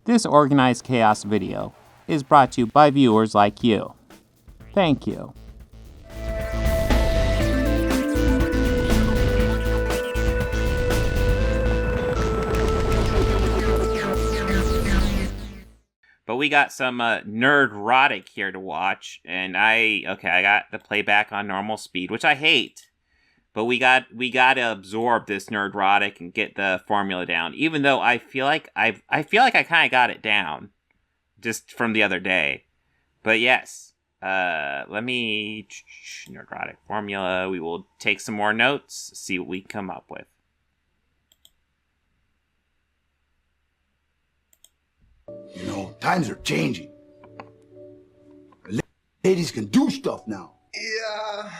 This Organized Chaos video is brought to you by viewers like you. Thank you. But we got some Nerdrotic here to watch, and I got the playback on normal speed, which I hate. But we got to absorb this Nerdrotic and get the formula down. Even though I feel like I kind of got it down, just from the other day. But yes, let me Nerdrotic formula. We will take some more notes, see what we come up with. You know, times are changing. Ladies can do stuff now. Yeah.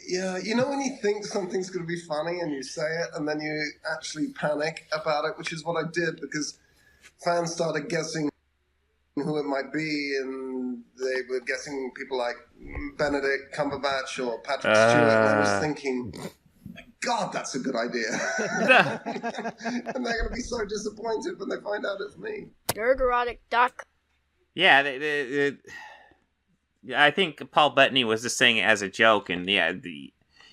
You know when you think something's going to be funny and you say it and then you actually panic about it, which is what I did because fans started guessing who it might be, and they were guessing people like Benedict Cumberbatch or Patrick Stewart, and I was thinking, God, that's a good idea. And they're going to be so disappointed when they find out it's me. Nerdrotic.com. Yeah, I think Paul Bettany was just saying it as a joke, and yeah,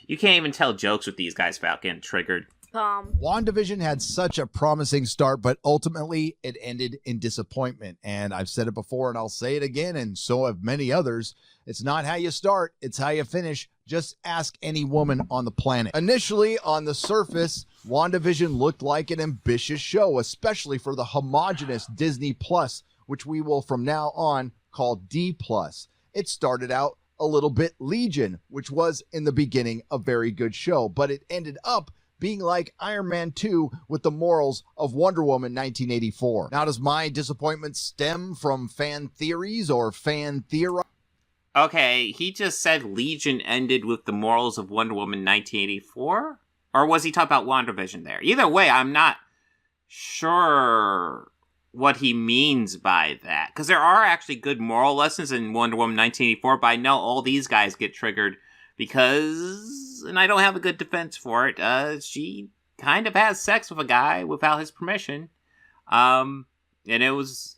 you can't even tell jokes with these guys without getting triggered. Wandavision had such a promising start, but ultimately it ended in disappointment. And I've said it before, and I'll say it again, and so have many others. It's not how you start, it's how you finish. Just ask any woman on the planet. Initially, on the surface, Wandavision looked like an ambitious show, especially for the homogenous Disney Plus, which we will from now on call D+. It started out a little bit Legion, which was in the beginning a very good show, but it ended up being like Iron Man 2 with the morals of Wonder Woman 1984. Now, does my disappointment stem from fan theories or fan theorizing? Okay, he just said Legion ended with the morals of Wonder Woman 1984? Or was he talking about WandaVision there? Either way, I'm not sure what he means by that. Because there are actually good moral lessons in Wonder Woman 1984, but I know all these guys get triggered because, and I don't have a good defense for it, she kind of has sex with a guy without his permission. And it was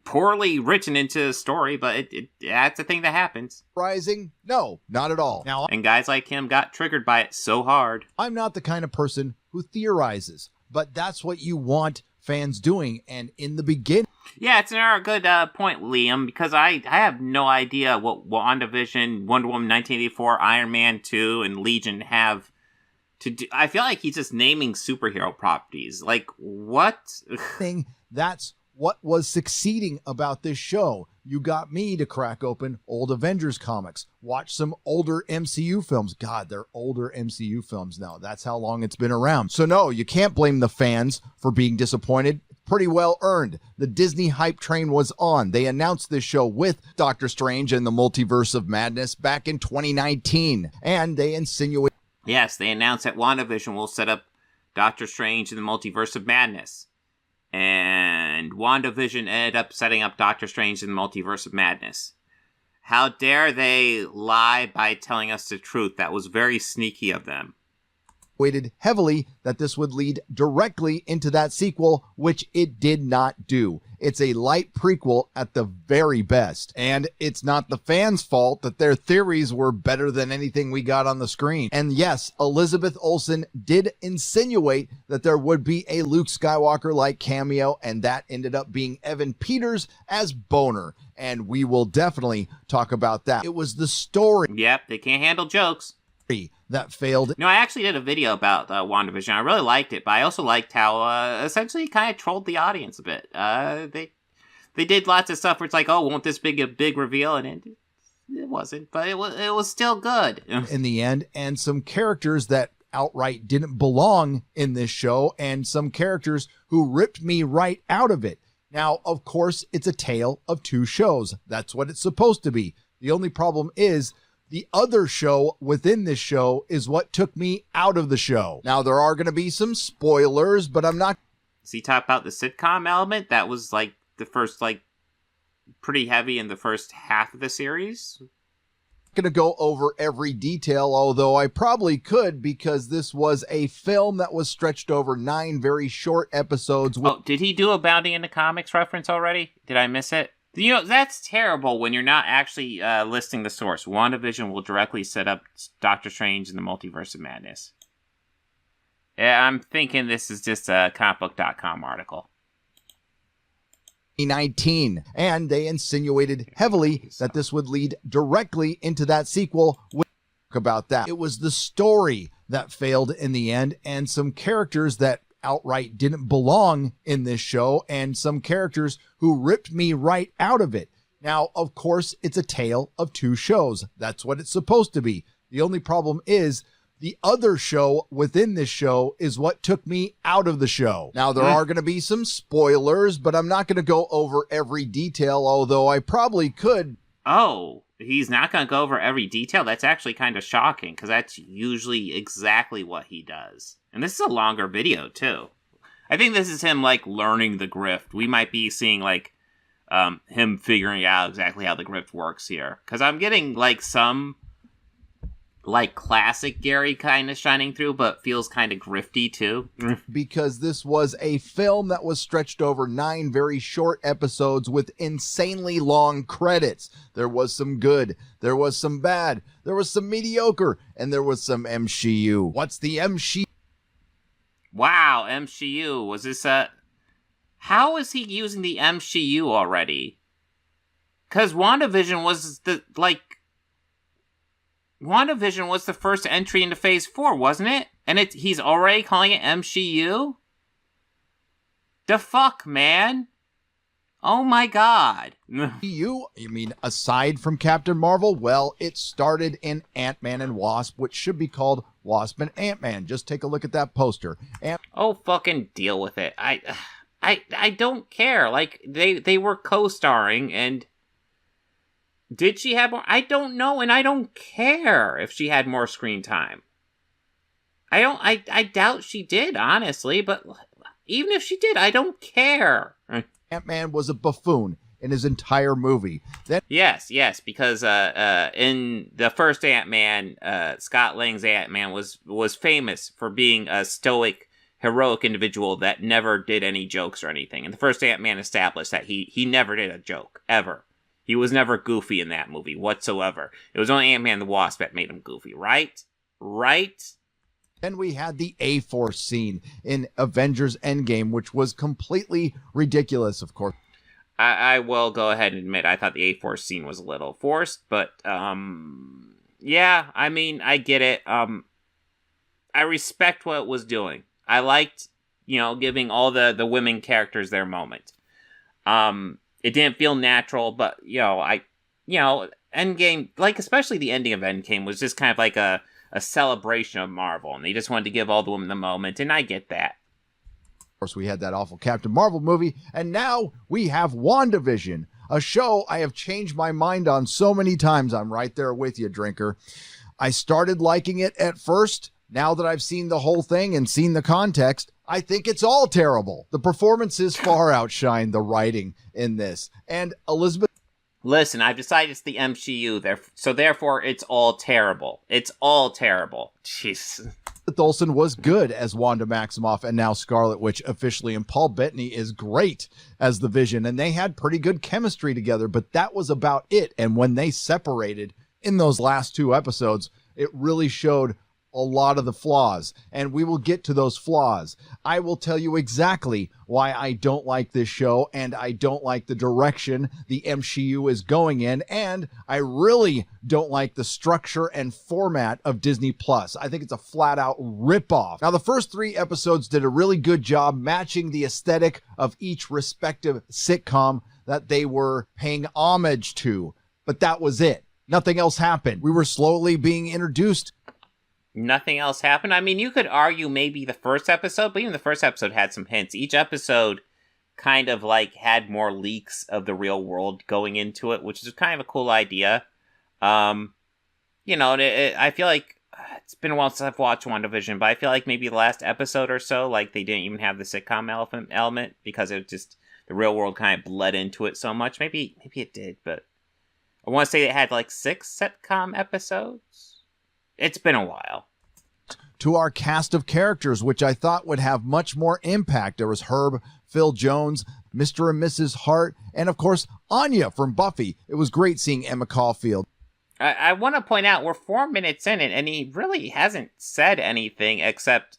poorly written into a story, but that's a thing that happens. Rising? No, not at all. Now, and guys like him got triggered by it so hard. I'm not the kind of person who theorizes, but that's what you want fans doing. And in the beginning, yeah, it's another good point, Liam, because I have no idea what WandaVision, Wonder Woman 1984, Iron Man 2, and Legion have to do. I feel like he's just naming superhero properties. Like, what? That's what was succeeding about this show. You got me to crack open old Avengers comics, watch some older MCU films. God, they're older MCU films now. That's how long it's been around. So no, you can't blame the fans for being disappointed. Pretty well earned. The Disney hype train was on. They announced this show with Doctor Strange and the Multiverse of Madness back in 2019. And they insinuated... Yes, they announced that WandaVision will set up Doctor Strange and the Multiverse of Madness. And WandaVision ended up setting up Doctor Strange and the Multiverse of Madness. How dare they lie by telling us the truth? That was very sneaky of them. Weighted heavily that this would lead directly into that sequel, which it did not do. It's a light prequel at the very best. And it's not the fans' fault that their theories were better than anything we got on the screen. And yes, Elizabeth Olsen did insinuate that there would be a Luke Skywalker-like cameo, and that ended up being Evan Peters as Boner. And we will definitely talk about that. It was the story. Yep, they can't handle jokes. That failed. No, I actually did a video about WandaVision. I really liked it, but I also liked how essentially kind of trolled the audience a bit. They did lots of stuff where it's like, oh, won't this be a big reveal? And it wasn't, but it was still good. In the end, and some characters that outright didn't belong in this show, and some characters who ripped me right out of it. Now, of course, it's a tale of two shows. That's what it's supposed to be. The only problem is the other show within this show is what took me out of the show. Now, there are going to be some spoilers, but I'm not... So you talk about the sitcom element? That was, like, the first, like, pretty heavy in the first half of the series? Going to go over every detail, although I probably could, because this was a film that was stretched over 9 very short episodes. Did he do a Bounty in the Comics reference already? Did I miss it? You know, that's terrible when you're not actually listing the source. WandaVision will directly set up Doctor Strange in the Multiverse of Madness. Yeah, I'm thinking this is just a comicbook.com article. 2019, and they insinuated heavily that this would lead directly into that sequel. We'll talk about that. It was the story that failed in the end, and some characters that outright didn't belong in this show, and some characters who ripped me right out of it. Now, of course, it's a tale of 2 shows. That's what it's supposed to be. The only problem is the other show within this show is what took me out of the show. Now, there are going to be some spoilers, but I'm not going to go over every detail, although I probably could. Oh, he's not going to go over every detail? That's actually kind of shocking, because that's usually exactly what he does. And this is a longer video, too. I think this is him, like, learning the grift. We might be seeing, like, him figuring out exactly how the grift works here. Because I'm getting, like, some, like, classic Gary kind of shining through, but feels kind of grifty, too. Because this was a film that was stretched over 9 very short episodes with insanely long credits. There was some good, there was some bad, there was some mediocre, and there was some MCU. What's the MCU? Wow, MCU. Was this how is he using the MCU already? Because WandaVision was WandaVision was the first entry into Phase 4, wasn't it? And he's already calling it MCU? The fuck, man? Oh my god. You mean aside from Captain Marvel? Well, it started in Ant-Man and Wasp, which should be called Wasp and Ant-Man. Just take a look at that poster. Oh, fucking deal with it. I don't care. Like, they were co-starring, and did she have more? I don't know, and I don't care if she had more screen time. I doubt she did, honestly, but even if she did, I don't care. Ant-Man was a buffoon in his entire movie. Yes, because in the first Ant-Man, Scott Lang's Ant-Man was famous for being a stoic, heroic individual that never did any jokes or anything. And the first Ant-Man established that he never did a joke, ever. He was never goofy in that movie whatsoever. It was only Ant-Man and the Wasp that made him goofy, right? Right? Then we had the A-Force scene in Avengers Endgame, which was completely ridiculous, of course. I will go ahead and admit I thought the A-Force scene was a little forced, but, yeah, I mean, I get it. I respect what it was doing. I liked, giving all the women characters their moment. It didn't feel natural, but, Endgame, like, especially the ending of Endgame was just kind of like a celebration of Marvel, and they just wanted to give all the women the moment, and I get that. Of course, we had that awful Captain Marvel movie, and now we have WandaVision, a show I have changed my mind on so many times. I'm right there with you, Drinker. I started liking it at first. Now that I've seen the whole thing and seen the context, I think it's all terrible. The performances far outshine the writing in this. And Elizabeth... Listen, I've decided it's the MCU, so therefore it's all terrible. It's all terrible. Jeez. Olsen was good as Wanda Maximoff and now Scarlet Witch officially, and Paul Bettany is great as the Vision, and they had pretty good chemistry together, but that was about it. And when they separated in those last 2 episodes, it really showed a lot of the flaws, and we will get to those flaws. I will tell you exactly why I don't like this show, and I don't like the direction the MCU is going in, and I really don't like the structure and format of Disney Plus. I think it's a flat-out ripoff. Now, the first 3 episodes did a really good job matching the aesthetic of each respective sitcom that they were paying homage to, but that was it. Nothing else happened. We were slowly being introduced. Nothing else happened. I mean, you could argue maybe the first episode, but even the first episode had some hints. Each episode kind of like had more leaks of the real world going into it, which is kind of a cool idea. I feel like it's been a while since I've watched WandaVision, but I feel like maybe the last episode or so, like they didn't even have the sitcom element because it just the real world kind of bled into it so much. Maybe it did, but I want to say it had like 6 sitcom episodes. It's been a while. To our cast of characters, which I thought would have much more impact. There was Herb, Phil Jones, Mr. and Mrs. Hart, and of course, Anya from Buffy. It was great seeing Emma Caulfield. I want to point out we're 4 minutes in it, and he really hasn't said anything except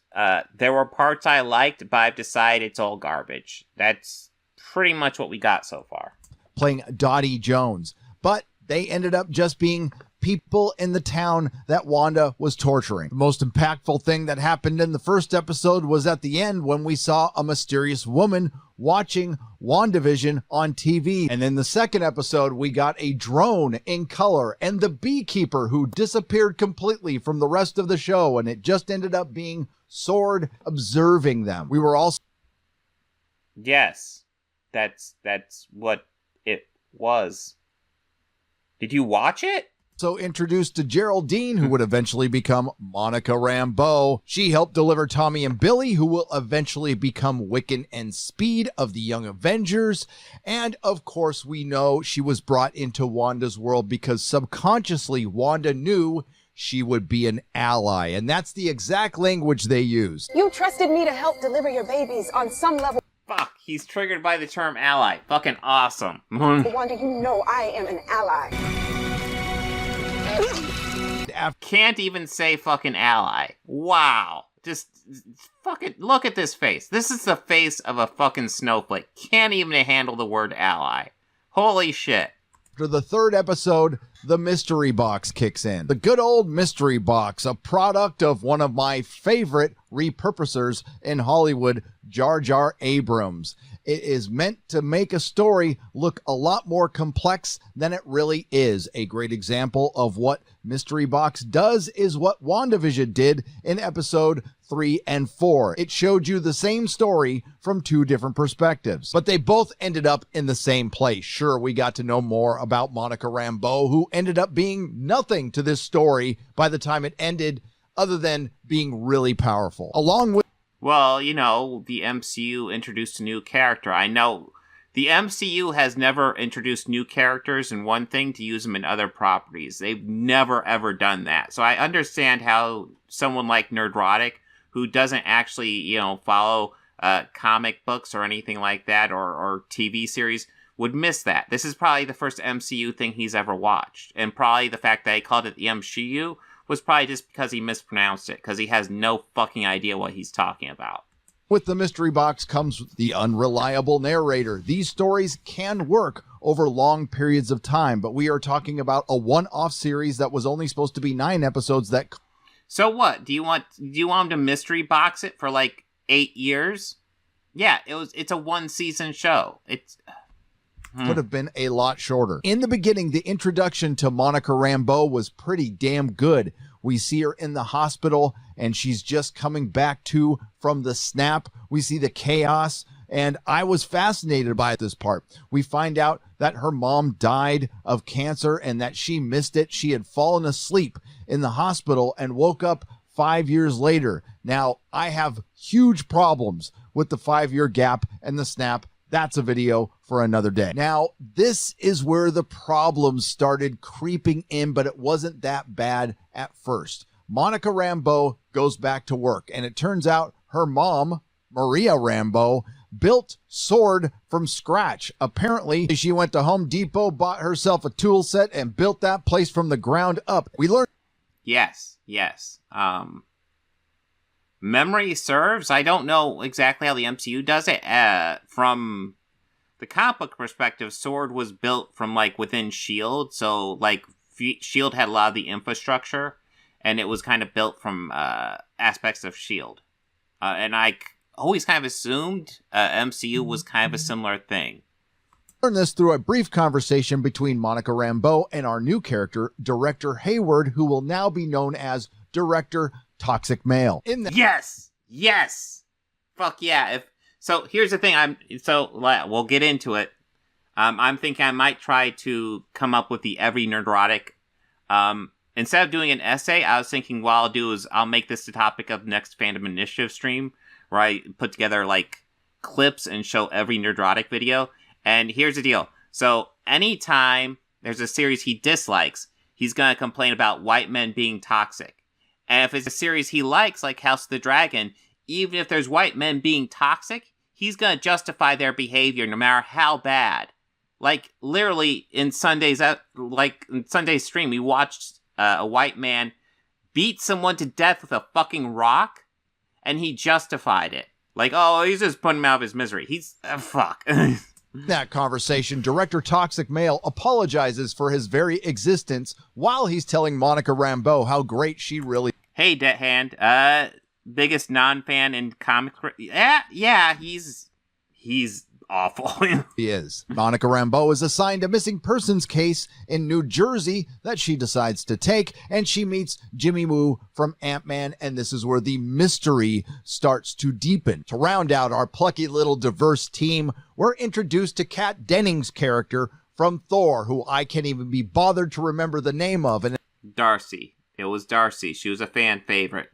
there were parts I liked, but I've decided it's all garbage. That's pretty much what we got so far. Playing Dottie Jones. But they ended up just being people in the town that Wanda was torturing. The most impactful thing that happened in the first episode was at the end when we saw a mysterious woman watching Wandavision on TV. And in the second episode, we got a drone in color and the beekeeper who disappeared completely from the rest of the show. And it just ended up being Sword observing them. We were also... Yes, that's what it was. Did you watch it? So introduced to Geraldine, who would eventually become Monica Rambeau. She helped deliver Tommy and Billy, who will eventually become Wiccan and Speed of the Young Avengers. And of course, we know she was brought into Wanda's world because subconsciously Wanda knew she would be an ally. And that's the exact language they used. You trusted me to help deliver your babies on some level. Fuck, he's triggered by the term ally. Fucking awesome. Wanda, you know I am an ally. Can't even say fucking ally. Wow. Just fucking look at this face. This is the face of a fucking snowflake. Can't even handle the word ally. Holy shit. After the third episode, the mystery box kicks in. The good old mystery box, a product of one of my favorite repurposers in Hollywood, Jar Jar Abrams. It is meant to make a story look a lot more complex than it really is. A great example of what Mystery Box does is what WandaVision did in episode 3 and 4. It showed you the same story from 2 different perspectives, but they both ended up in the same place. Sure, we got to know more about Monica Rambeau, who ended up being nothing to this story by the time it ended, other than being really powerful. Along with Well, you know, the MCU introduced a new character. I know the MCU has never introduced new characters and one thing to use them in other properties. They've never, ever done that. So I understand how someone like Nerdrotic, who doesn't actually, you know, follow comic books or anything like that or TV series, would miss that. This is probably the first MCU thing he's ever watched. And probably the fact that he called it the MCU was probably just because he mispronounced it, because he has no fucking idea what he's talking about. With the mystery box comes the unreliable narrator. These stories can work over long periods of time, but we are talking about a one-off series that was only supposed to be 9 episodes that... So what? Do you want him to mystery box it for like 8 years? Yeah, it's a 1-season show. It's... could have been a lot shorter. In the beginning, the introduction to Monica Rambeau was pretty damn good. We see her in the hospital and she's just coming back from the snap. We see the chaos and I was fascinated by this part. We find out that her mom died of cancer and that she missed it. She had fallen asleep in the hospital and woke up 5 years later. Now, I have huge problems with the 5-year gap and the snap. That's a video for another day. Now, this is where the problems started creeping in, but it wasn't that bad at first. Monica Rambeau goes back to work, and it turns out her mom, Maria Rambeau, built Sword from scratch. Apparently, she went to Home Depot, bought herself a tool set, and built that place from the ground up. We learned... Yes. Memory serves. I don't know exactly how the MCU does it. From the comic book perspective, Sword was built from like within S.H.I.E.L.D. So like S.H.I.E.L.D. had a lot of the infrastructure, and it was kind of built from aspects of S.H.I.E.L.D. And I always kind of assumed MCU was kind of a similar thing. Learn this through a brief conversation between Monica Rambeau and our new character, Director Hayward, who will now be known as Director Toxic Male. Yes. Fuck yeah. So here's the thing. We'll get into it. I'm thinking I might try to come up with the every Nerdrotic. Instead of doing an essay, I was thinking what I'll do is I'll make this the topic of next Fandom Initiative stream, where I put together like clips and show every Nerdrotic video. And here's the deal. So anytime there's a series he dislikes, he's going to complain about white men being toxic. And if it's a series he likes, like House of the Dragon, even if there's white men being toxic, he's going to justify their behavior no matter how bad. Like, literally, in Sunday's stream, we watched a white man beat someone to death with a fucking rock, and he justified it. Like, oh, he's just putting him out of his misery. He's, fuck. That conversation, director Toxic Male apologizes for his very existence while he's telling Monica Rambeau how great she really is. Hey, Debt Hand, biggest non-fan in comic... Yeah, he's awful. He is. Monica Rambeau is assigned a missing persons case in New Jersey that she decides to take, and she meets Jimmy Woo from Ant-Man, and this is where the mystery starts to deepen. To round out our plucky little diverse team, we're introduced to Kat Dennings' character from Thor, who I can't even be bothered to remember the name of. And Darcy. It was Darcy. She was a fan favorite.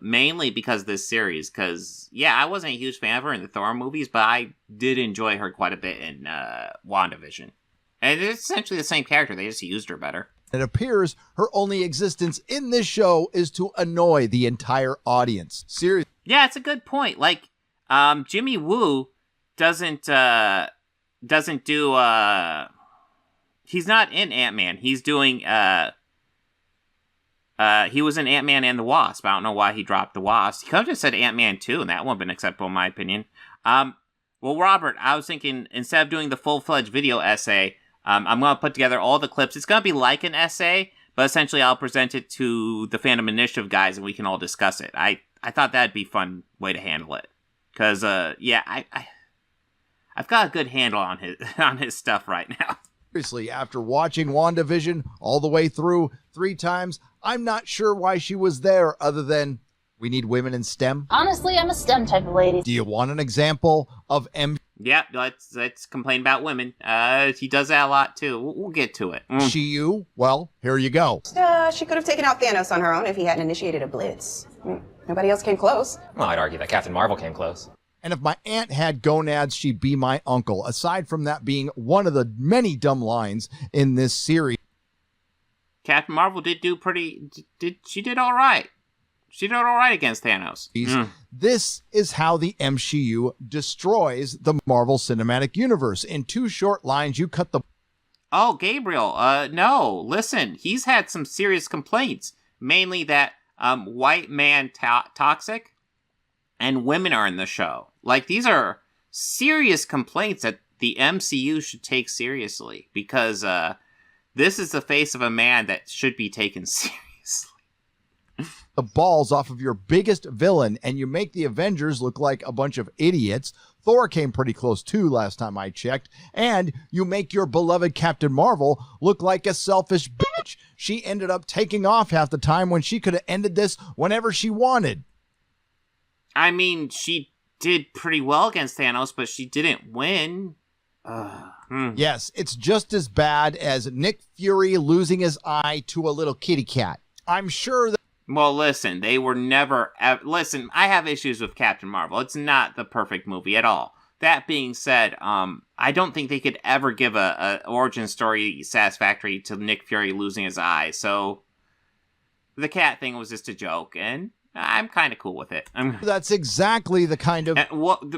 Mainly because of this series, because, yeah, I wasn't a huge fan of her in the Thor movies, but I did enjoy her quite a bit in WandaVision. And it's essentially the same character, they just used her better. It appears her only existence in this show is to annoy the entire audience. Seriously. Yeah, it's a good point. Like, Jimmy Woo doesn't do, he's not in Ant-Man, he's doing, he was in Ant-Man and the Wasp. I don't know why he dropped the Wasp. He could have just said Ant-Man 2, and that would have been acceptable in my opinion. Well, Robert, I was thinking, instead of doing the full-fledged video essay, I'm going to put together all the clips. It's going to be like an essay, but essentially I'll present it to the Fandom Initiative guys, and we can all discuss it. I thought that'd be a fun way to handle it. Because, yeah, I've got a good handle on his stuff right now. Seriously, after watching WandaVision all the way through 3 times, I'm not sure why she was there other than we need women in STEM. Honestly, I'm a STEM type of lady. Do you want an example of Yeah, let's complain about women. He does that a lot too. We'll get to it. MCU? Well, here you go. She could have taken out Thanos on her own if he hadn't initiated a blitz. Nobody else came close. Well, I'd argue that Captain Marvel came close. And if my aunt had gonads, she'd be my uncle. Aside from that being one of the many dumb lines in this series. Captain Marvel did all right. She did all right against Thanos. This is how the MCU destroys the Marvel Cinematic Universe. In 2 short lines, you cut the... Oh, Gabriel, no, listen, he's had some serious complaints. Mainly that white man toxic and women are in the show. Like, these are serious complaints that the MCU should take seriously. Because this is the face of a man that should be taken seriously. The balls off of your biggest villain, and you make the Avengers look like a bunch of idiots. Thor came pretty close too last time I checked. And you make your beloved Captain Marvel look like a selfish bitch. She ended up taking off half the time when she could have ended this whenever she wanted. I mean, she did pretty well against Thanos, but she didn't win. Yes, it's just as bad as Nick Fury losing his eye to a little kitty cat. I'm sure that... Well, listen, they were never... Listen, I have issues with Captain Marvel. It's not the perfect movie at all. That being said, I don't think they could ever give a origin story satisfactory to Nick Fury losing his eye, so the cat thing was just a joke, and I'm kind of cool with it. That's exactly the kind of...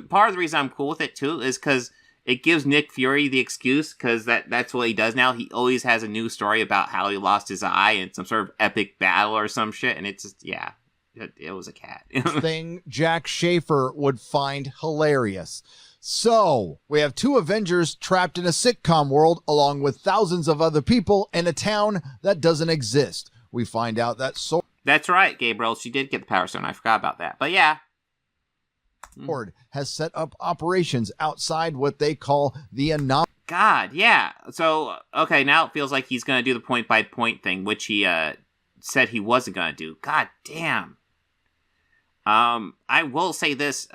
Part of the reason I'm cool with it, too, is because it gives Nick Fury the excuse, because that's what he does now. He always has a new story about how he lost his eye in some sort of epic battle or some shit, and it's just, yeah, it was a cat. thing Jack Schaefer would find hilarious. So, we have 2 Avengers trapped in a sitcom world along with thousands of other people in a town that doesn't exist. We find out that That's right, Gabriel. She did get the Power Stone. I forgot about that. But yeah. Sword has set up operations outside what they call the anomaly. God, yeah. So, okay, now it feels like he's going to do the point-by-point thing, which he said he wasn't going to do. God damn. I will say this.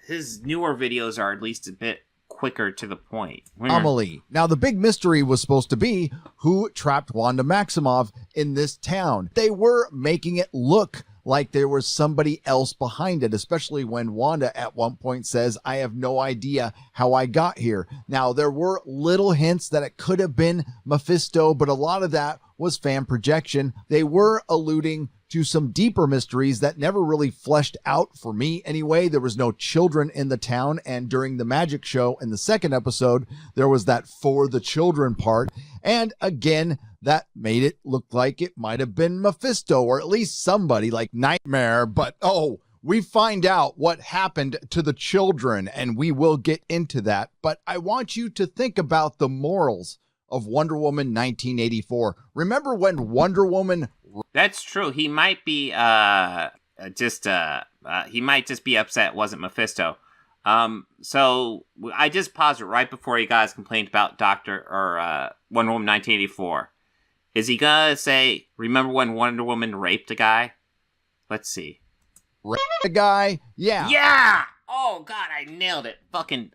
His newer videos are at least a bit quicker to the point. Anomaly. Now, the big mystery was supposed to be who trapped Wanda Maximoff in this town. They were making it look like there was somebody else behind it, especially when Wanda at one point says, I have no idea how I got here. Now, there were little hints that it could have been Mephisto, but a lot of that was fan projection. They were alluding to some deeper mysteries that never really fleshed out for me anyway. There was no children in the town, and during the magic show in the second episode, there was that for the children part. And again, that made it look like it might have been Mephisto, or at least somebody like Nightmare. But we find out what happened to the children, and we will get into that. But I want you to think about the morals of Wonder Woman 1984. Remember when Wonder Woman... That's true. He might be he might just be upset it wasn't Mephisto. So I just paused it right before you guys complained about Wonder Woman 1984. Is he gonna say, remember when Wonder Woman raped a guy? Let's see. Raped a guy? Yeah. Yeah! Oh, God, I nailed it. Fucking,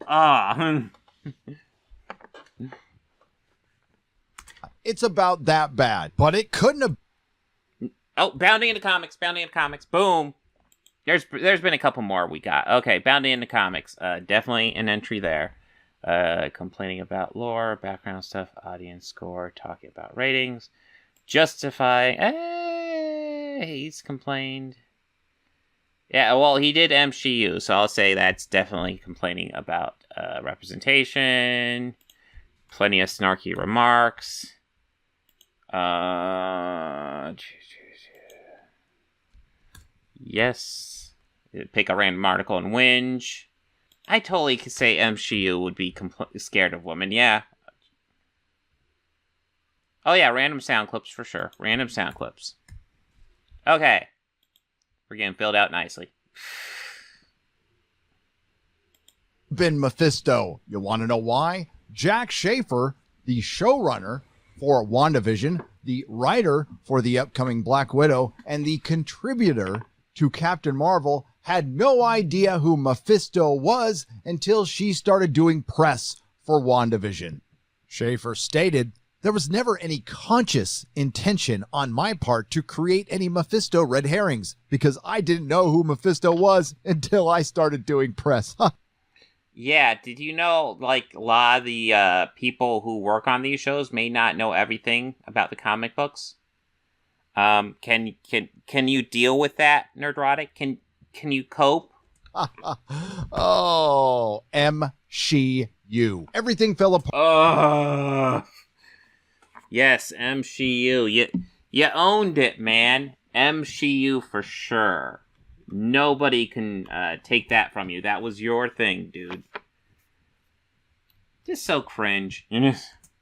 It's about that bad, but it couldn't have... Oh, Bounding into Comics. Boom. There's been a couple more we got. Okay, Bounding into Comics. Definitely an entry there. Complaining about lore, background stuff, audience score, talking about ratings, justifying. He's complained. Yeah, well, he did MCU, so I'll say that's definitely complaining about representation. Plenty of snarky remarks. Yes. Pick a random article and whinge. I totally could say MCU would be scared of women, yeah. Oh yeah, random sound clips for sure. Random sound clips. Okay. We're getting filled out nicely. Been Mephisto. You want to know why? Jack Schaefer, the showrunner for WandaVision, the writer for the upcoming Black Widow, and the contributor to Captain Marvel, had no idea who Mephisto was until she started doing press for WandaVision. Schaefer stated, there was never any conscious intention on my part to create any Mephisto red herrings because I didn't know who Mephisto was until I started doing press. Yeah, did you know, like, a lot of the people who work on these shows may not know everything about the comic books? Can you deal with that, Nerdrotic? Can you cope? Oh, MCU. Everything fell apart. Yes, MCU. You owned it, man. MCU for sure. Nobody can take that from you. That was your thing, dude. Just so cringe.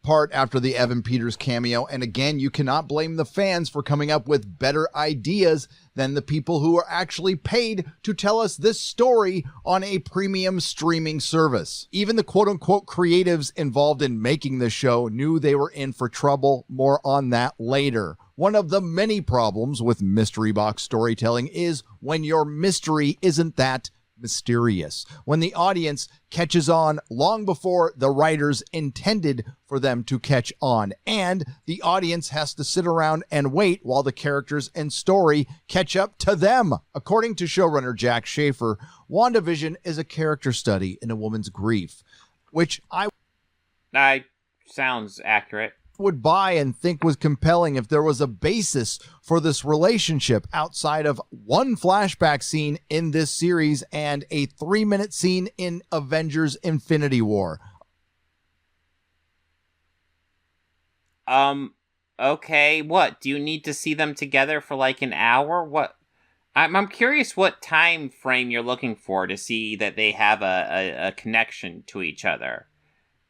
Part after the Evan Peters cameo, and again, you cannot blame the fans for coming up with better ideas than the people who are actually paid to tell us this story on a premium streaming service. Even the quote-unquote creatives involved in making the show knew they were in for trouble. More on that later. One of the many problems with mystery box storytelling is when your mystery isn't that mysterious, when the audience catches on long before the writers intended for them to catch on, and the audience has to sit around and wait while the characters and story catch up to them. According to showrunner Jack Schaefer, WandaVision is a character study in a woman's grief, which I sounds accurate. Would buy and think was compelling if there was a basis for this relationship outside of one flashback scene in this series and a 3-minute scene in Avengers Infinity War. Okay, what? Do you need to see them together for like an hour? What? I'm curious what time frame you're looking for to see that they have a connection to each other.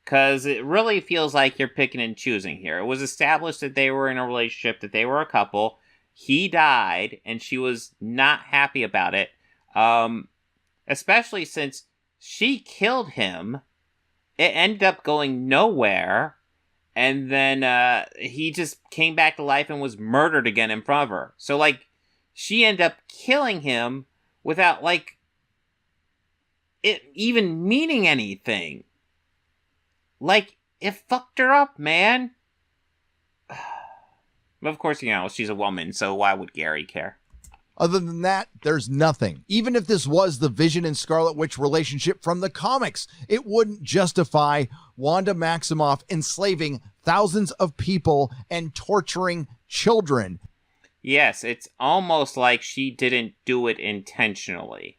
Because it really feels like you're picking and choosing here. It was established that they were in a relationship, that they were a couple. He died, and she was not happy about it. Especially since she killed him. It ended up going nowhere. And then he just came back to life and was murdered again in front of her. So, like, she ended up killing him without, like, it even meaning anything. Like, it fucked her up, man. But of course, you know, she's a woman, so why would Gary care? Other than that, there's nothing. Even if this was the Vision and Scarlet Witch relationship from the comics, it wouldn't justify Wanda Maximoff enslaving thousands of people and torturing children. Yes, it's almost like she didn't do it intentionally,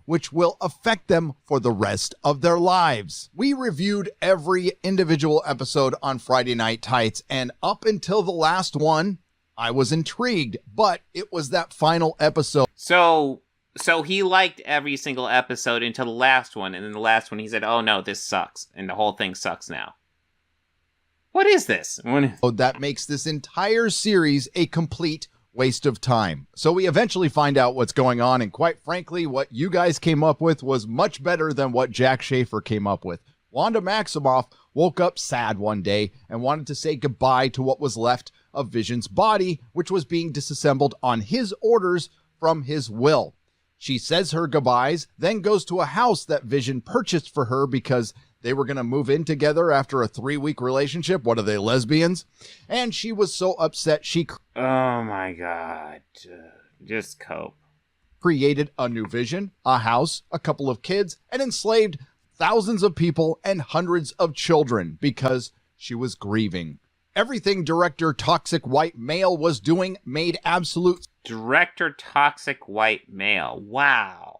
which will affect them for the rest of their lives. We reviewed every individual episode on Friday Night Tights, and up until the last one, I was intrigued, but it was that final episode. So he liked every single episode until the last one, and then the last one he said, oh no, this sucks, and the whole thing sucks now. What is this? That makes this entire series a complete waste of time. So we eventually find out what's going on, and quite frankly, what you guys came up with was much better than what Jack Schaefer came up with. Wanda Maximoff woke up sad one day and wanted to say goodbye to what was left of Vision's body, which was being disassembled on his orders from his will. She says her goodbyes, then goes to a house that Vision purchased for her because they were going to move in together after a 3-week relationship. What are they, lesbians? And she was so upset she oh my God. Just cope. Created a new Vision, a house, a couple of kids, and enslaved thousands of people and hundreds of children because she was grieving. Everything director Toxic White Male was doing made absolute Director Toxic White Male. Wow.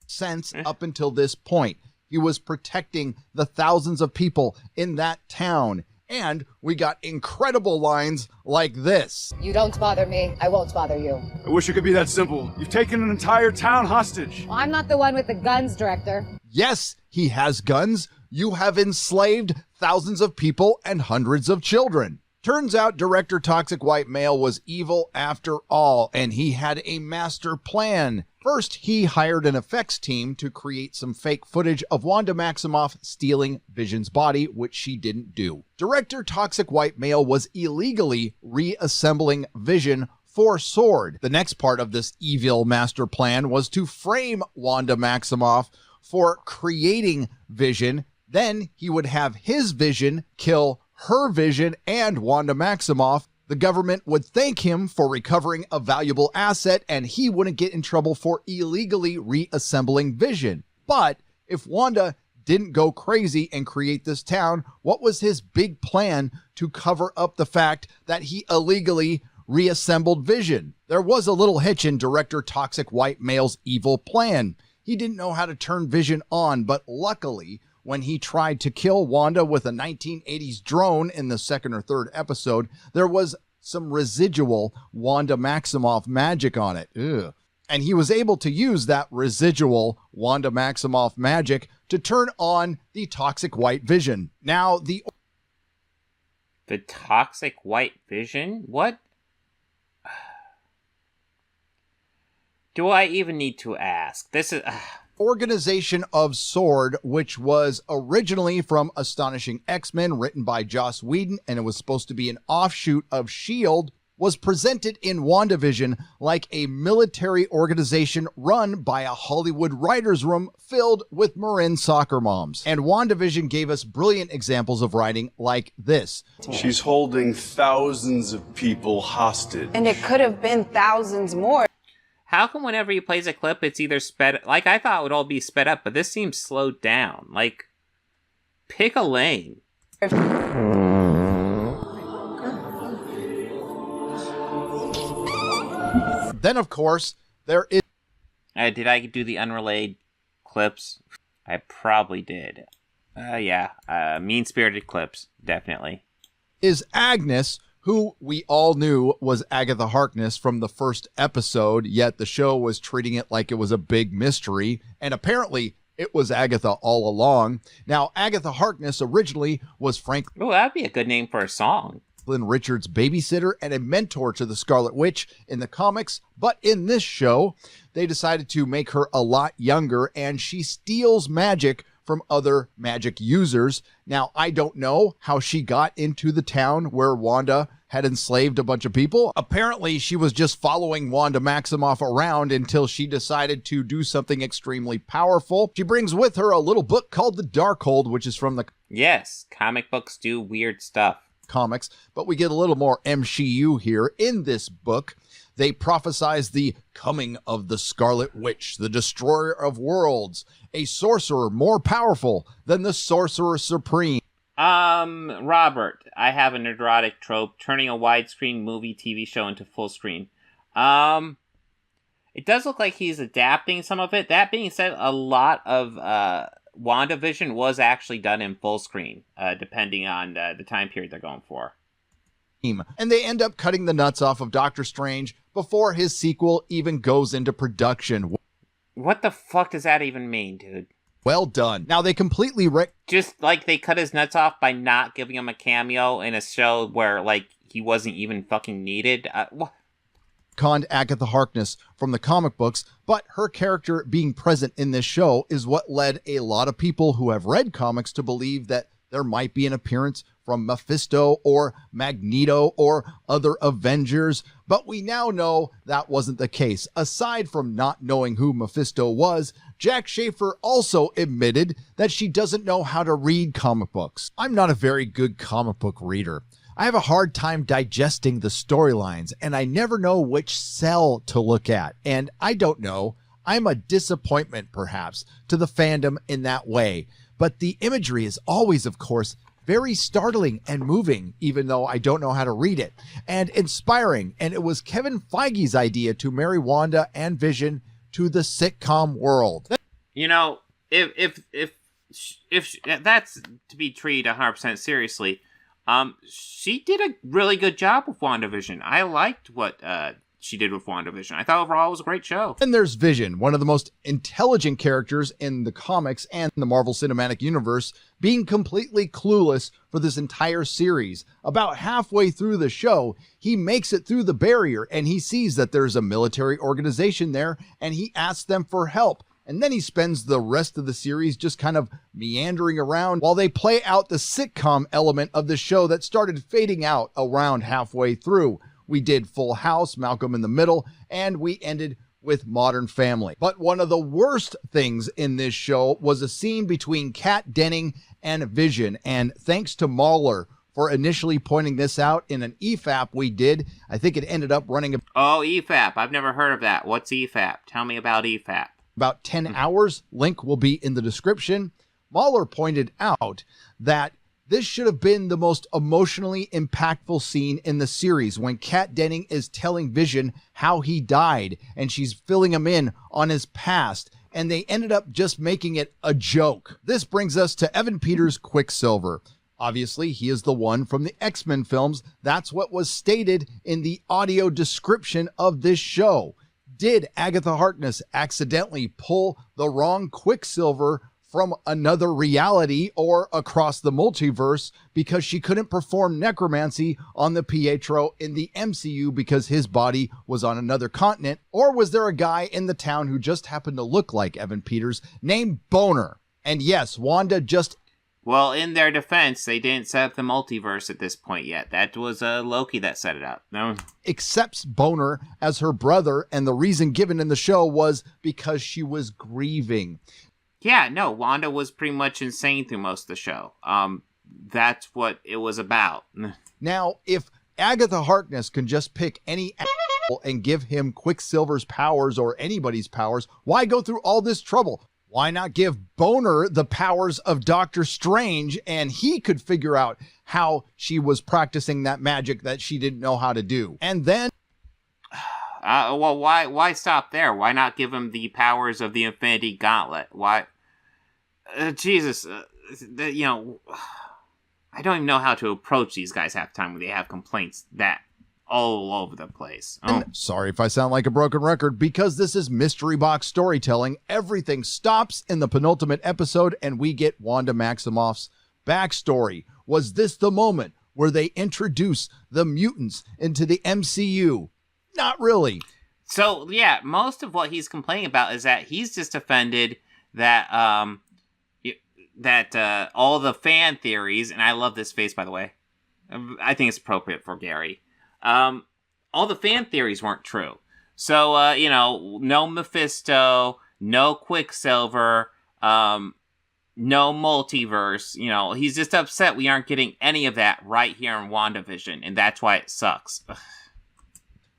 sense up until this point. He was protecting the thousands of people in that town. And we got incredible lines like this. You don't bother me, I won't bother you. I wish it could be that simple. You've taken an entire town hostage. I'm not the one with the guns, director. Yes, he has guns. You have enslaved thousands of people and hundreds of children. Turns out director Toxic White Male was evil after all, and he had a master plan. First, he hired an effects team to create some fake footage of Wanda Maximoff stealing Vision's body, which she didn't do. Director Toxic White Male was illegally reassembling Vision for S.W.O.R.D. The next part of this evil master plan was to frame Wanda Maximoff for creating Vision. Then he would have his Vision kill her Vision and Wanda Maximoff. The government would thank him for recovering a valuable asset, and he wouldn't get in trouble for illegally reassembling Vision. But if Wanda didn't go crazy and create this town, what was his big plan to cover up the fact that he illegally reassembled Vision? There was a little hitch in director Toxic White Male's evil plan. He didn't know how to turn Vision on, but luckily, when he tried to kill Wanda with a 1980s drone in the second or third episode, there was some residual Wanda Maximoff magic on it. Ugh. And he was able to use that residual Wanda Maximoff magic to turn on the Toxic White Vision. Now, the Toxic White Vision? What? Do I even need to ask? This is... organization of S.W.O.R.D., which was originally from Astonishing X-Men, written by Joss Whedon, and it was supposed to be an offshoot of S.H.I.E.L.D., was presented in WandaVision like a military organization run by a Hollywood writer's room filled with Marin soccer moms. And WandaVision gave us brilliant examples of writing like this. She's holding thousands of people hostage. And it could have been thousands more. How come whenever he plays a clip, it's either sped... Like, I thought it would all be sped up, but this seems slowed down. Like, pick a lane. Then, of course, there is... Did I do the unrelayed clips? I probably did. Yeah. Mean-spirited clips, definitely. Is Agnes, who we all knew was Agatha Harkness from the first episode, yet the show was treating it like it was a big mystery, and apparently it was Agatha all along. Now, Agatha Harkness originally was Franklin Oh, that'd be a good name for a song. Richards' babysitter and a mentor to the Scarlet Witch in the comics, but in this show, they decided to make her a lot younger, and she steals magic from other magic users. Now, I don't know how she got into the town where Wanda had enslaved a bunch of people. Apparently, she was just following Wanda Maximoff around until she decided to do something extremely powerful. She brings with her a little book called The Darkhold, which is from the... Yes, comic books do weird stuff. Comics, but we get a little more MCU here in this book. They prophesize the coming of the Scarlet Witch, the destroyer of worlds, a sorcerer more powerful than the Sorcerer Supreme. Robert, I have a Nerdrotic trope, turning a widescreen movie TV show into full screen. It does look like he's adapting some of it. That being said, a lot of WandaVision was actually done in full screen, depending on the time period they're going for. And they end up cutting the nuts off of Doctor Strange before his sequel even goes into production. What the fuck does that even mean, dude? Well done. Now they completely just like they cut his nuts off by not giving him a cameo in a show where like he wasn't even fucking needed. Conned Agatha Harkness from the comic books, but her character being present in this show is what led a lot of people who have read comics to believe that there might be an appearance from Mephisto or Magneto or other Avengers, but we now know that wasn't the case. Aside from not knowing who Mephisto was, Jack Schaefer also admitted that she doesn't know how to read comic books. I'm not a very good comic book reader. I have a hard time digesting the storylines, and I never know which cell to look at. And I don't know. I'm a disappointment, perhaps, to the fandom in that way. But the imagery is always, of course, very startling and moving, even though I don't know how to read it, and inspiring. And it was Kevin Feige's idea to marry Wanda and Vision to the sitcom world. You know, if that's to be treated 100% seriously, she did a really good job with WandaVision. I liked what she did with WandaVision. I thought overall it was a great show. And there's Vision, one of the most intelligent characters in the comics and the Marvel Cinematic Universe, being completely clueless for this entire series. About halfway through the show, he makes it through the barrier and he sees that there's a military organization there and he asks them for help. And then he spends the rest of the series just kind of meandering around while they play out the sitcom element of the show that started fading out around halfway through. We did Full House, Malcolm in the Middle, and we ended with Modern Family. But one of the worst things in this show was a scene between Kat Denning and Vision. And thanks to Mahler for initially pointing this out in an EFAP we did. I think it ended up running EFAP. I've never heard of that. What's EFAP? Tell me about EFAP. About 10 hours. Link will be in the description. Mahler pointed out that this should have been the most emotionally impactful scene in the series when Kat Denning is telling Vision how he died and she's filling him in on his past, and they ended up just making it a joke. This brings us to Evan Peters' Quicksilver. Obviously, he is the one from the X-Men films. That's what was stated in the audio description of this show. Did Agatha Harkness accidentally pull the wrong Quicksilver from another reality or across the multiverse because she couldn't perform necromancy on the Pietro in the MCU because his body was on another continent? Or was there a guy in the town who just happened to look like Evan Peters named Boner? And yes, Wanda just... Well, in their defense, they didn't set up the multiverse at this point yet. That was Loki that set it up. No. Accepts Boner as her brother, and the reason given in the show was because she was grieving. Yeah, no, Wanda was pretty much insane through most of the show. That's what it was about. Now, if Agatha Harkness can just pick any asshole and give him Quicksilver's powers or anybody's powers, why go through all this trouble? Why not give Boner the powers of Doctor Strange and he could figure out how she was practicing that magic that she didn't know how to do? And then... well, why stop there? Why not give him the powers of the Infinity Gauntlet? Why... Jesus, you know, I don't even know how to approach these guys half the time when they have complaints that all over the place. Oh. And sorry if I sound like a broken record, because this is mystery box storytelling. Everything stops in the penultimate episode and we get Wanda Maximoff's backstory. Was this the moment where they introduce the mutants into the MCU? Not really. So, yeah, most of what he's complaining about is that he's just offended that all the fan theories, and I love this face, by the way. I think it's appropriate for Gary. All the fan theories weren't true. So, you know, no Mephisto, no Quicksilver, no multiverse. You know, he's just upset we aren't getting any of that right here in WandaVision, and that's why it sucks.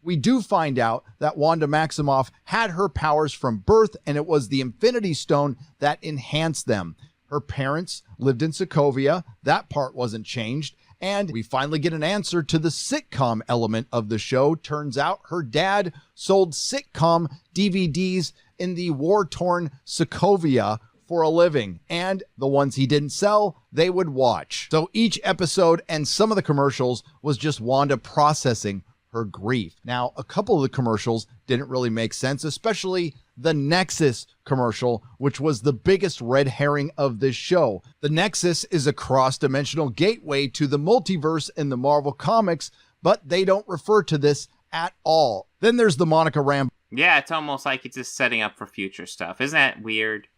We do find out that Wanda Maximoff had her powers from birth, and it was the Infinity Stone that enhanced them. Her parents lived in Sokovia. That part wasn't changed. And we finally get an answer to the sitcom element of the show. Turns out her dad sold sitcom DVDs in the war-torn Sokovia for a living, and the ones he didn't sell, they would watch. So each episode and some of the commercials was just Wanda processing her grief. Now, a couple of the commercials didn't really make sense, especially the Nexus commercial, which was the biggest red herring of this show. The Nexus is a cross-dimensional gateway to the multiverse in the Marvel Comics, but they don't refer to this at all. Then there's the Monica Rambeau. Yeah, it's almost like it's just setting up for future stuff. Isn't that weird?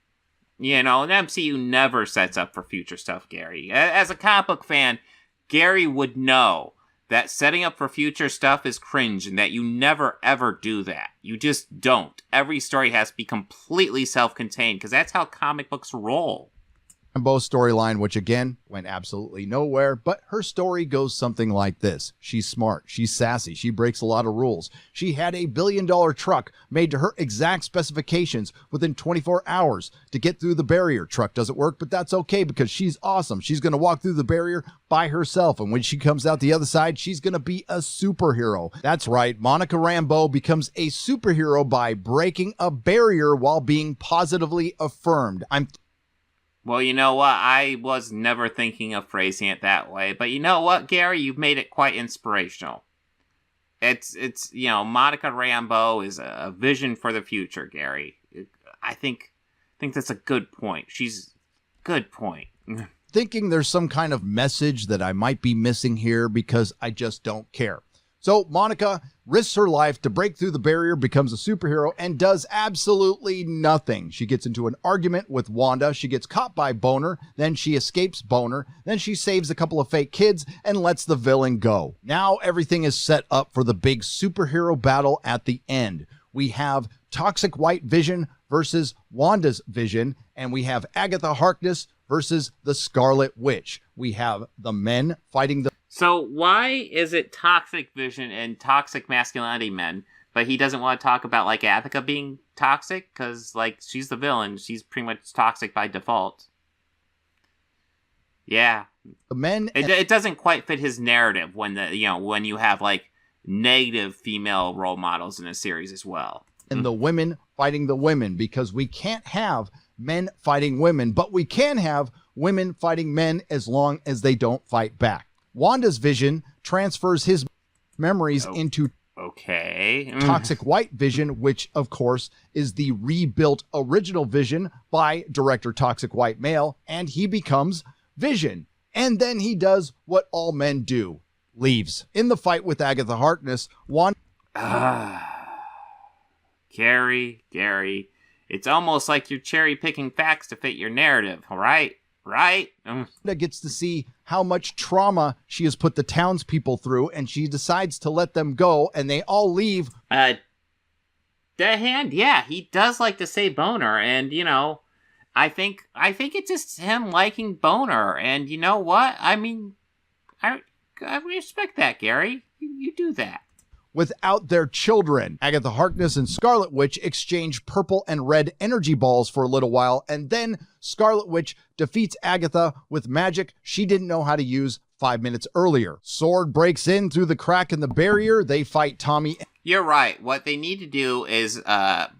You know, the MCU never sets up for future stuff, Gary. As a comic book fan, Gary would know that setting up for future stuff is cringe and that you never ever do that. You just don't. Every story has to be completely self-contained because that's how comic books roll. Storyline, which again went absolutely nowhere, but her story goes something like this. She's smart, she's sassy, she breaks a lot of rules. She had a $1 billion truck made to her exact specifications within 24 hours to get through the barrier. Truck doesn't work, but that's okay because she's awesome. She's going to walk through the barrier by herself, and when she comes out the other side, she's going to be a superhero. That's right, Monica Rambeau becomes a superhero by breaking a barrier while being positively affirmed. Well, you know what? I was never thinking of phrasing it that way. But you know what, Gary? You've made it quite inspirational. It's you know, Monica Rambeau is a vision for the future, Gary. I think that's a good point. Good point. Thinking there's some kind of message that I might be missing here because I just don't care. So Monica risks her life to break through the barrier, becomes a superhero, and does absolutely nothing. She gets into an argument with Wanda. She gets caught by Boner. Then she escapes Boner. Then she saves a couple of fake kids and lets the villain go. Now everything is set up for the big superhero battle at the end. We have Toxic White Vision versus Wanda's Vision, and we have Agatha Harkness versus the Scarlet Witch. We have the men fighting the... So why is it Toxic Vision and Toxic Masculinity men, but he doesn't want to talk about, like, Agatha being toxic? Because, like, she's the villain. She's pretty much toxic by default. Yeah. The men... It doesn't quite fit his narrative when when you have, like, negative female role models in a series as well. And the women fighting the women, because we can't have men fighting women, but we can have women fighting men as long as they don't fight back. Wanda's Vision transfers his memories into Toxic White Vision, which, of course, is the rebuilt original Vision by director Toxic White Male, and he becomes Vision. And then he does what all men do, leaves. In the fight with Agatha Harkness, Wanda... Gary, it's almost like you're cherry-picking facts to fit your narrative, all right? Right? Gets to see how much trauma she has put the townspeople through, and she decides to let them go, and they all leave. That hand, yeah, he does like to say Boner, and, you know, I think it's just him liking Boner, and you know what? I mean, I respect that, Gary. You do that. Without their children, Agatha Harkness and Scarlet Witch exchange purple and red energy balls for a little while, and then Scarlet Witch defeats Agatha with magic she didn't know how to use 5 minutes earlier. Sword breaks in through the crack in the barrier. They fight Tommy. You're right. What they need to do is,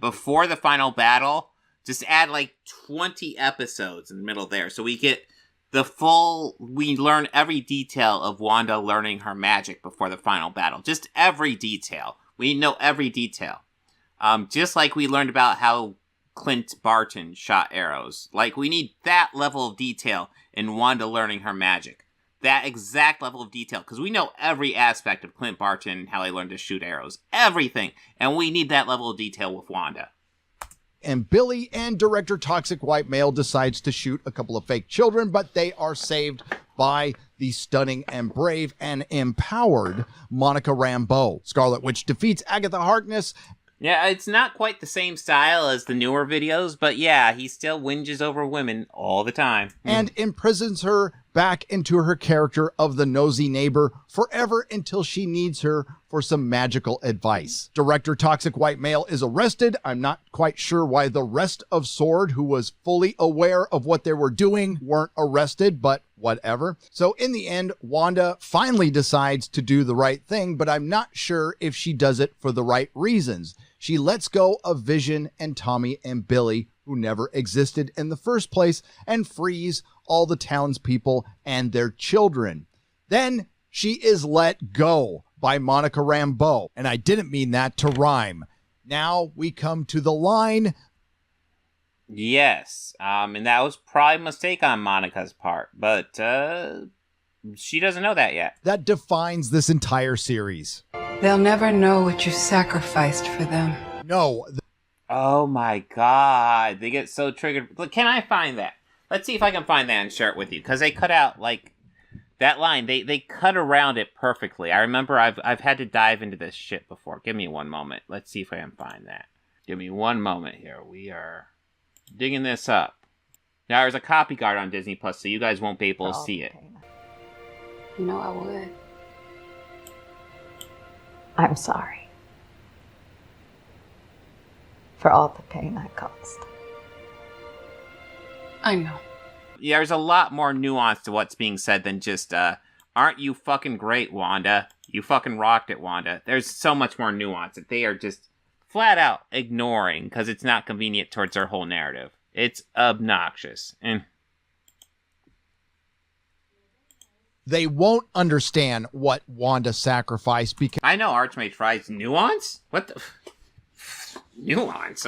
before the final battle, just add like 20 episodes in the middle there, so we get we learn every detail of Wanda learning her magic before the final battle. Just every detail. We know every detail. Just like we learned about how Clint Barton shot arrows. Like, we need that level of detail in Wanda learning her magic. That exact level of detail. Because we know every aspect of Clint Barton and how he learned to shoot arrows. Everything. And we need that level of detail with Wanda. And Billy and director Toxic White Male decides to shoot a couple of fake children, but they are saved by the stunning and brave and empowered Monica Rambeau. Scarlet Witch defeats Agatha Harkness. Yeah, it's not quite the same style as the newer videos, but yeah, he still whinges over women all the time. And imprisons her back into her character of the nosy neighbor forever until she needs her for some magical advice. Director Toxic White Male is arrested. I'm not quite sure why the rest of S.W.O.R.D., who was fully aware of what they were doing, weren't arrested, but whatever. So in the end, Wanda finally decides to do the right thing, but I'm not sure if she does it for the right reasons. She lets go of Vision and Tommy and Billy, who never existed in the first place, and frees all the townspeople and their children. Then she is let go by Monica Rambeau, and I didn't mean that to rhyme. Now we come to the line. Yes, and that was probably a mistake on Monica's part, but she doesn't know that yet. That defines this entire series. They'll never know what you sacrificed for them. No. Oh my god, they get so triggered. Look, can I find that? Let's see if I can find that and share it with you, because they cut out, like, that line. They cut around it perfectly. I remember I've had to dive into this shit before. Give me one moment. Let's see if I can find that. Give me one moment here. We are digging this up. Now, there's a copy guard on Disney Plus, so you guys won't be able to see it. You know I would. I'm sorry for all the pain I caused. I know. Yeah, there's a lot more nuance to what's being said than just, aren't you fucking great, Wanda? You fucking rocked it, Wanda. There's so much more nuance that they are just flat out ignoring because it's not convenient towards their whole narrative. It's obnoxious. And they won't understand what Wanda sacrificed because... I know Archmage tries nuance? What the... nuance?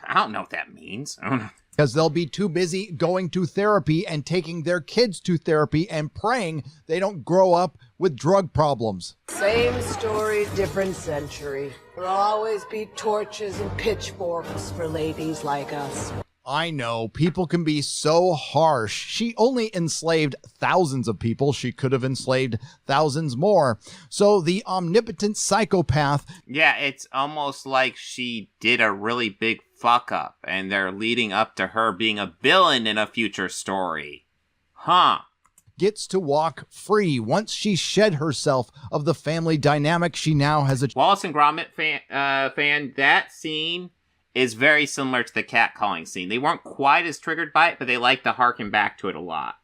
I don't know what that means. I don't know. Because they'll be too busy going to therapy and taking their kids to therapy and praying they don't grow up with drug problems. Same story, different century. There'll always be torches and pitchforks for ladies like us. I know, people can be so harsh. She only enslaved thousands of people. She could have enslaved thousands more. So the omnipotent psychopath... Yeah, it's almost like she did a really big fuck up, and they're leading up to her being a villain in a future story. Huh. Gets to walk free once she shed herself of the family dynamic she now has a... Wallace and Gromit fan, that scene is very similar to the catcalling scene. They weren't quite as triggered by it, but they like to harken back to it a lot.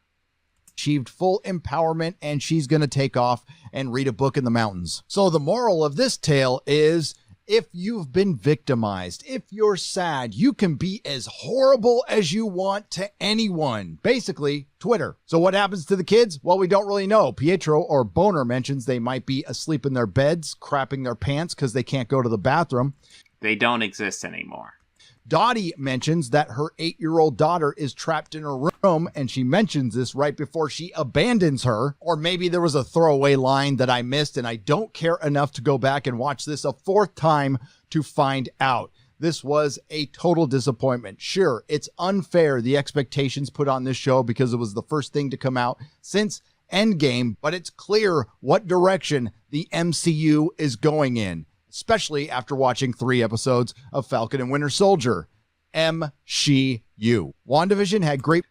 Achieved full empowerment, and she's going to take off and read a book in the mountains. So the moral of this tale is, if you've been victimized, if you're sad, you can be as horrible as you want to anyone. Basically, Twitter. So what happens to the kids? Well, we don't really know. Pietro or Boner mentions they might be asleep in their beds, crapping their pants because they can't go to the bathroom. They don't exist anymore. Dottie mentions that her 8-year-old daughter is trapped in her room, and she mentions this right before she abandons her. Or maybe there was a throwaway line that I missed, and I don't care enough to go back and watch this a fourth time to find out. This was a total disappointment. Sure, it's unfair, the expectations put on this show, because it was the first thing to come out since Endgame, but it's clear what direction the MCU is going in, especially after watching 3 episodes of Falcon and Winter Soldier. MCU. WandaVision had great...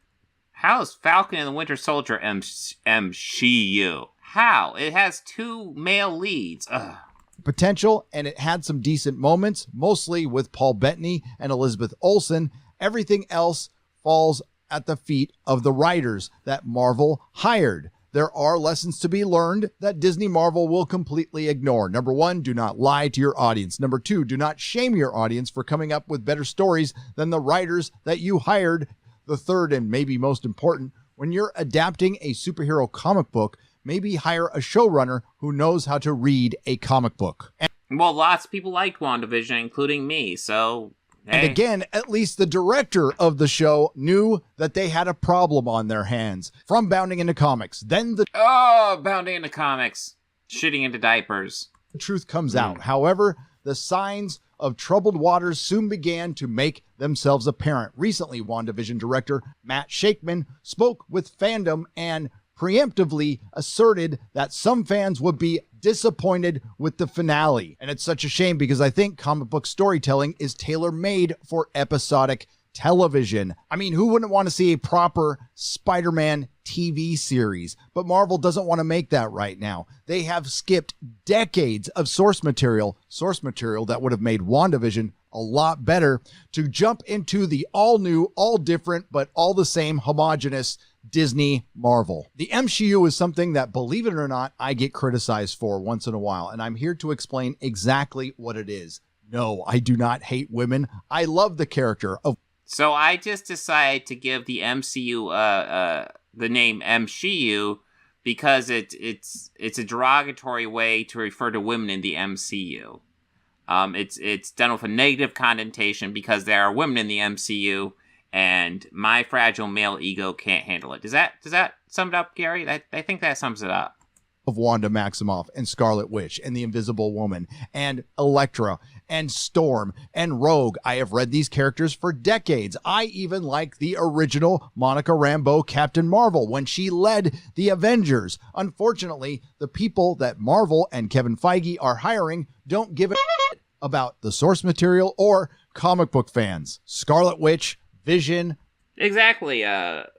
How is Falcon and the Winter Soldier MCU? How? It has 2 male leads. Ugh. Potential, and it had some decent moments, mostly with Paul Bettany and Elizabeth Olsen. Everything else falls at the feet of the writers that Marvel hired. There are lessons to be learned that Disney Marvel will completely ignore. Number 1, do not lie to your audience. Number 2, do not shame your audience for coming up with better stories than the writers that you hired. The third, and maybe most important, when you're adapting a superhero comic book, maybe hire a showrunner who knows how to read a comic book. Well, lots of people liked WandaVision, including me, so... Hey. And again, at least the director of the show knew that they had a problem on their hands from bounding into comics. Then the bounding into comics, shitting into diapers. The truth comes out. However, the signs of troubled waters soon began to make themselves apparent. Recently, WandaVision director Matt Shakman spoke with Fandom and preemptively asserted that some fans would be disappointed with the finale. And it's such a shame because I think comic book storytelling is tailor-made for episodic television. I mean, who wouldn't want to see a proper Spider-Man TV series? But Marvel doesn't want to make that right now. They have skipped decades of source material that would have made WandaVision a lot better, to jump into the all new, all different, but all the same homogenous Disney Marvel. The MCU is something that, believe it or not, I get criticized for once in a while, and I'm here to explain exactly what it is. No, I do not hate women. I love the character of... So I just decided to give the MCU the name MCU because it's a derogatory way to refer to women in the MCU. It's done with a negative connotation because there are women in the MCU, and my fragile male ego can't handle it. Does that sum it up, Gary? I think that sums it up. Of Wanda Maximoff and Scarlet Witch and the Invisible Woman and Elektra and Storm and Rogue. I have read these characters for decades. I even like the original Monica Rambeau Captain Marvel when she led the Avengers. Unfortunately, the people that Marvel and Kevin Feige are hiring don't give a about the source material or comic book fans. Scarlet Witch, Vision. Exactly,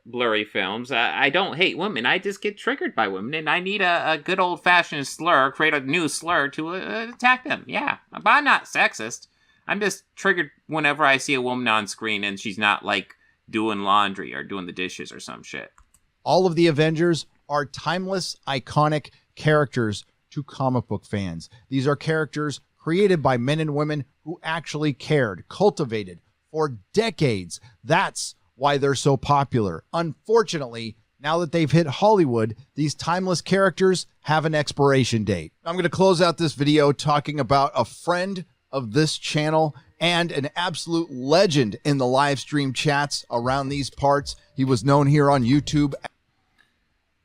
blurry films. I don't hate women. I just get triggered by women, and I need a good old-fashioned slur, create a new slur to attack them. Yeah, but I'm not sexist. I'm just triggered whenever I see a woman on screen and she's not, like, doing laundry or doing the dishes or some shit. All of the Avengers are timeless, iconic characters to comic book fans. These are characters created by men and women who actually cared, cultivated for decades. That's why they're so popular. Unfortunately, now that they've hit Hollywood, these timeless characters have an expiration date. I'm going to close out this video talking about a friend of this channel and an absolute legend in the live stream chats around these parts. He was known here on YouTube.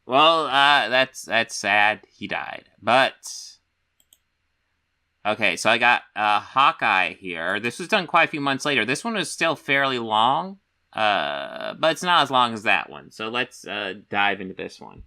Well, that's sad. He died. But okay, so I got Hawkeye here. This was done quite a few months later. This one was still fairly long, but it's not as long as that one. So let's dive into this one.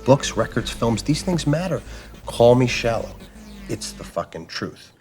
Books, records, films, these things matter. Call me shallow. It's the fucking truth.